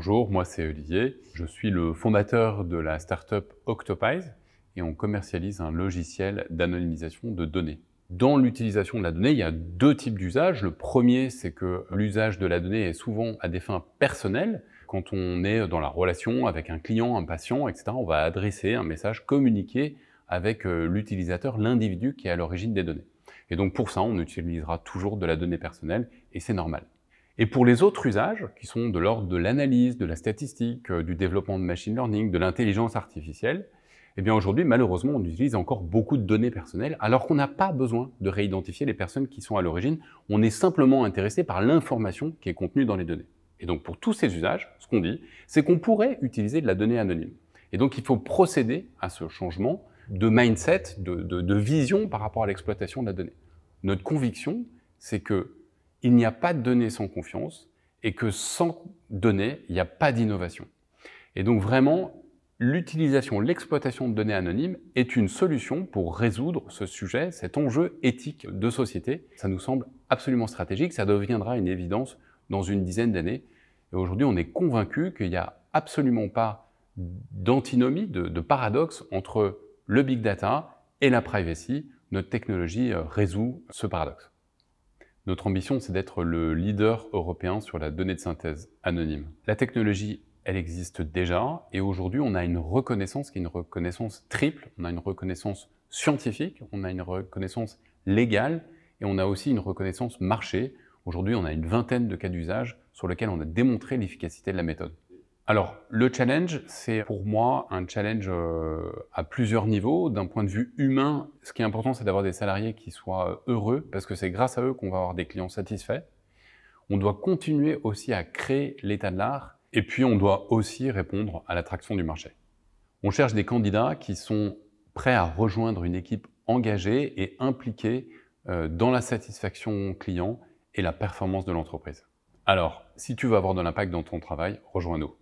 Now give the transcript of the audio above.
Bonjour, moi c'est Olivier. Je suis le fondateur de la startup Octopize et on commercialise un logiciel d'anonymisation de données. Dans l'utilisation de la donnée, il y a deux types d'usages. Le premier, c'est que l'usage de la donnée est souvent à des fins personnelles. Quand on est dans la relation avec un client, un patient, etc., on va adresser un message, communiquer avec l'utilisateur, l'individu qui est à l'origine des données. Et donc pour ça, on utilisera toujours de la donnée personnelle et c'est normal. Et pour les autres usages, qui sont de l'ordre de l'analyse, de la statistique, du développement de machine learning, de l'intelligence artificielle, eh bien aujourd'hui, malheureusement, on utilise encore beaucoup de données personnelles, alors qu'on n'a pas besoin de réidentifier les personnes qui sont à l'origine. On est simplement intéressé par l'information qui est contenue dans les données. Et donc pour tous ces usages, ce qu'on dit, c'est qu'on pourrait utiliser de la donnée anonyme. Et donc il faut procéder à ce changement de mindset, de vision par rapport à l'exploitation de la donnée. Notre conviction, c'est que il n'y a pas de données sans confiance et que sans données, il n'y a pas d'innovation. Et donc vraiment, l'utilisation, l'exploitation de données anonymes est une solution pour résoudre ce sujet, cet enjeu éthique de société. Ça nous semble absolument stratégique, ça deviendra une évidence dans une dizaine d'années. Et aujourd'hui, on est convaincu qu'il n'y a absolument pas d'antinomie, de paradoxe entre le big data et la privacy. Notre technologie résout ce paradoxe. Notre ambition, c'est d'être le leader européen sur la donnée de synthèse anonyme. La technologie, elle existe déjà, et aujourd'hui, on a une reconnaissance qui est une reconnaissance triple. On a une reconnaissance scientifique, on a une reconnaissance légale, et on a aussi une reconnaissance marché. Aujourd'hui, on a une vingtaine de cas d'usage sur lesquels on a démontré l'efficacité de la méthode. Alors, le challenge, c'est pour moi un challenge à plusieurs niveaux. D'un point de vue humain, ce qui est important, c'est d'avoir des salariés qui soient heureux, parce que c'est grâce à eux qu'on va avoir des clients satisfaits. On doit continuer aussi à créer l'état de l'art, et puis on doit aussi répondre à l'attraction du marché. On cherche des candidats qui sont prêts à rejoindre une équipe engagée et impliquée dans la satisfaction client et la performance de l'entreprise. Alors, si tu veux avoir de l'impact dans ton travail, rejoins-nous.